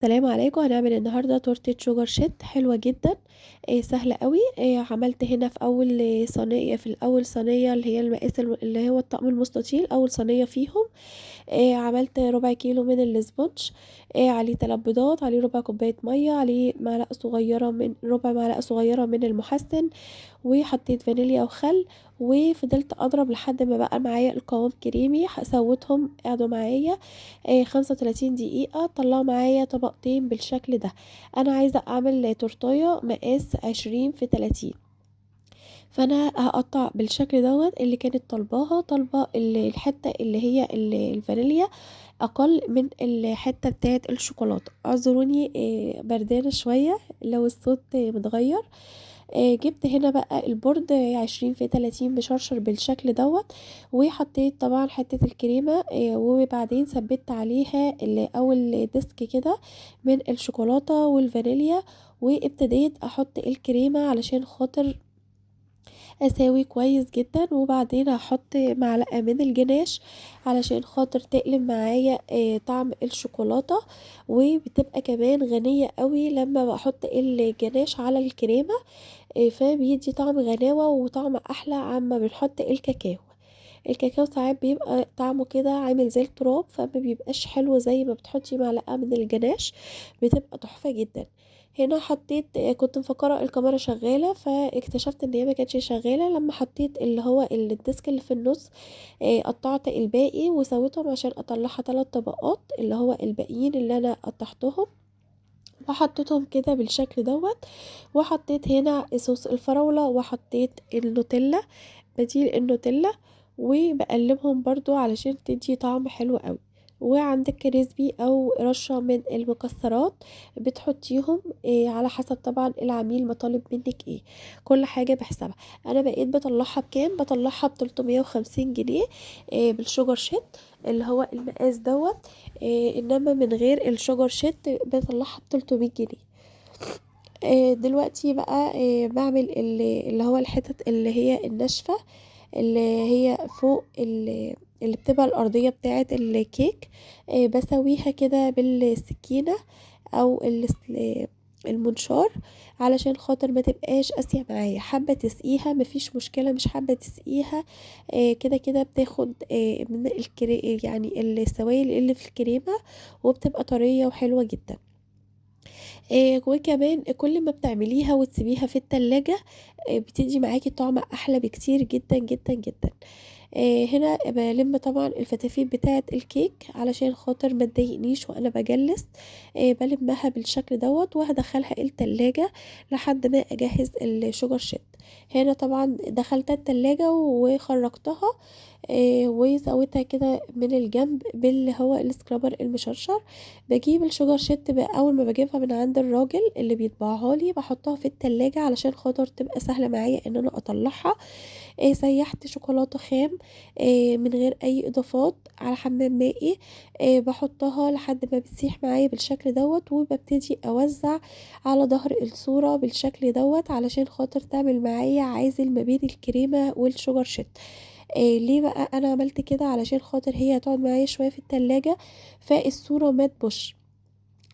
السلام عليكم، هنعمل النهارده تورتة sugar sheet حلوة جدًا، سهلة أوي. عملت هنا في الأول صينية اللي هي المقاس اللي هو الطقم المستطيل، أول صينية فيهم. عملت ربع كيلو من الإسبونج، عليه 3 بيضات، عليه ربع كوباية مَيّة، عليه ربع معلقة صغيرة من المُحسِّن، وحطيت فانيليا وخل، وفضلت أضرب لحد ما بقى معايا القوام كريمي. سويتهم قعدوا معايا 35 دقيقة، طلّعوا معايا طبقتين بالشكل ده. أنا عايزة أعمل تورتاية مقاس 20 في 30، فأنا هاقطّع بالشكل دوّة. اللي كانت طالبة الحتّة اللي هي الفانيليا أقل من الحتّة بتاعة الشوكولاتة. اعذروني بردانة شوية لو الصوت متغيّر. جِبت هنا بقى البورد 20 في 30 مشرشر بالشكل دوّة، وحطيت طبعًا حتّة الكريمة، وبعدين ثبّت عليها أول ديسك كده من الشوكولاتة والفانيليا، وابتديت أحط الكريمة علشان خاطر أساوي كويس جدًا، وبعدين هاحط معلقة من الجناش علشان خاطر تقلب معايا طعم الشوكولاتة، وبتبقى كمان غنية أوي لمّا باحط الجناش على الكريمة. فبيدّي طعم غناوة وطعم أحلى عمّا بنحط الكاكاو. الكاكاو ساعات بيبقى طعمه كده عامل زي التراب، فما بيبقاش حلو زي ما بتحطي معلقة من الجناش، بتبقى تحفة جدًا. هنا حطيت كنت مفكرة الكاميرا شغالة، فاكتشفت إن هي ما كانتش شغالة لمّا حطيت اللي هو الديسك اللي في النُص. قطّعت الباقي وسويتهم عشان أطلّعها 3 طبقات، اللي هو الباقيين اللي أنا قطّعتهم، وحطيتهم كده بالشكل دوّة. وحطيت هنا صوص الفراولة، وحطيت النوتيلا بديل النوتيلا، وباقلّبهم برضه علشان تدّي طعم حلو أوي. وعندِك كريسبي أو رشّة من المكسرات بتحطيهم على حسب طبعًا العميل ما طالب منِّك إيه، كل حاجة بحسابها. أنا بقيت باطلّعها بكام، باطلّعها ب350 جنيه بالsugar sheet اللي هو المقاس دوّة. إنما من غير الsugar sheet باطلّعها ب300 جنيه. دلوقتي بقى باعمل اللي هو الحتت اللي هي الناشفة، اللي هي فوق اللي بتبقى الأرضية بتاعة الكيك. باسويها كده بالسكينة أو المنشار علشان خاطر ما تبقاش قاسية معايا. حابة تسقيها ما فيش مشكلة، مش حابة تسقيها كده بتاخد من يعني السوايل اللي في الكريمة، وبتبقى طرية وحلوة جدًا. وكمان كل ما بتعمليها وتسيبيها في التلاجة بتدّي معاكِ طعم أحلى بكتير جدًا، جدًا، جدًا. هنا بالِم طبعًا الفتافيت بتاعة الكيك علشان خاطر ما تضايقنيش وأنا باجلِّس. بالِمّها بالشكل دوّة وهادخّلها التلاجة لحد ما أجهّز الsugar sheet. هنا طبعًا دخّلتها التلاجة وخرّجتها، وسويتها كده من الجنب باللي هو الscraper المشرشر. باجيب الsugar sheet أول ما باجيبها من عند الراجل اللي بيطبعها لي، باحطها في التلاجة علشان خاطر تبقى سهلة معايا إن أنا أطلّعها. سيّحت شوكولاتة خام من غير أي إضافات على حمام مائي، باحطها لحد ما بتسيح معايا بالشكل دوّة، وبابتدي أوزّع على ضهر الصورة بالشكل دوّة علشان خاطر تعمل معايا عازل ما بين الكريمة والsugar sheet. ليه بقى أنا عملت كده؟ علشان خاطر هي هتقعد معايا شوية في التلاجة، فالصورة ما تبوظش.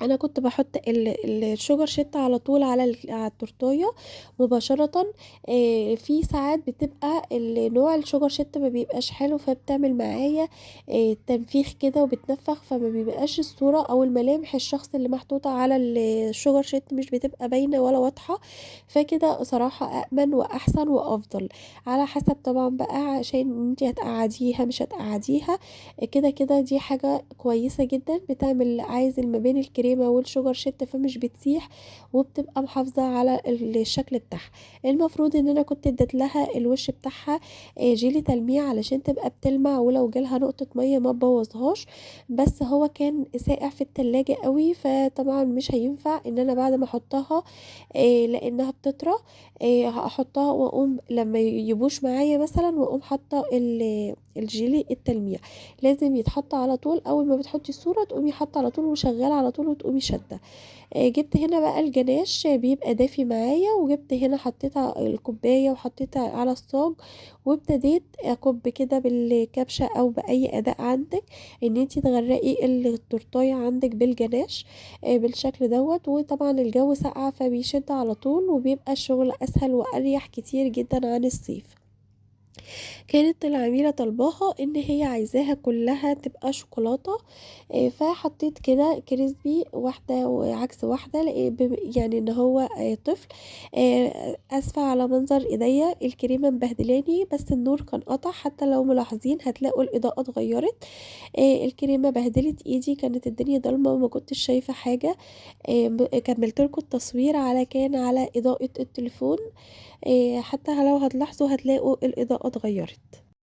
أنا كنت باحط الsugar sheet على طول على التورتاية مباشرةً. في ساعات بتبقى نوع الsugar sheet ما بيبقاش حلو، فبتعمل معايا تنفيخ كده وبتنفّخ، فما بيبقاش الصورة أو الملامح الشخص اللي محطوطة على الsugar sheet مش بتبقى باينة ولا واضحة. فكده صراحة أأمن وأحسن وأفضل، على حسب طبعًا بقى عشان أنتِ هتقعّديها مش هتقعّديها. كده دي حاجة كويسة جدًا، بتعمل عازل ما بين الكريمة والsugar sheet فمش بتسيح، وبتبقى محافظة على الشكل بتاعها. المفروض إن أنا كنت اديت لها الوش بتاعها جيلي تلميع علشان تبقى بتلمع، ولو جالها نقطة مَيّة ما تبوظهاش، بس هو كان ساقع في التلاجة أوي، فطبعًا مش هينفع إن أنا بعد ما أحطها لإنها بتطرى هاحطها وأقوم لمّا يبوش معايا مثلًا وأقوم حاطة الجيلي التلميع. لازم يتحط على طول، أول ما بتحطي الصورة تقومي حاطة على طول وشغّالة على طول وتقومي شادة. جِبت هنا بقى الجناش بيبقى دافي معايا، وجِبت هنا حطيت الكوباية وحطيتها على الصاج، وابتديت أكُب كده بالكبشة أو بأي أداة عندِك إن أنتِ تغرّقي التورتاية عندِك بالجناش بالشكل دوّة، وطبعًا الجو ساقعة فبيشد على طول، وبيبقى الشغل أسهل وأريح كتير جدًا عن الصيف. كانت العميلة طالباها إن هي عايزاها كلّها تبقى شوكولاتة، فحطيت كده كريسبي واحدة وعكس واحدة يعني إن هو طفل. آسفة على منظر إيديّا، الكريمة مبهدلاني بس النور كان قطع، حتى لو ملاحظين هتلاقوا الإضاءة اتغيّرت. الكريمة بهدلت إيدي، كانت الدنيا ضلمة وما كنتش شايفة حاجة. كمّلت لكم التصوير على إضاءة التليفون، حتى لو هتلاحظوا هتلاقوا الإضاءة اتغيّرت.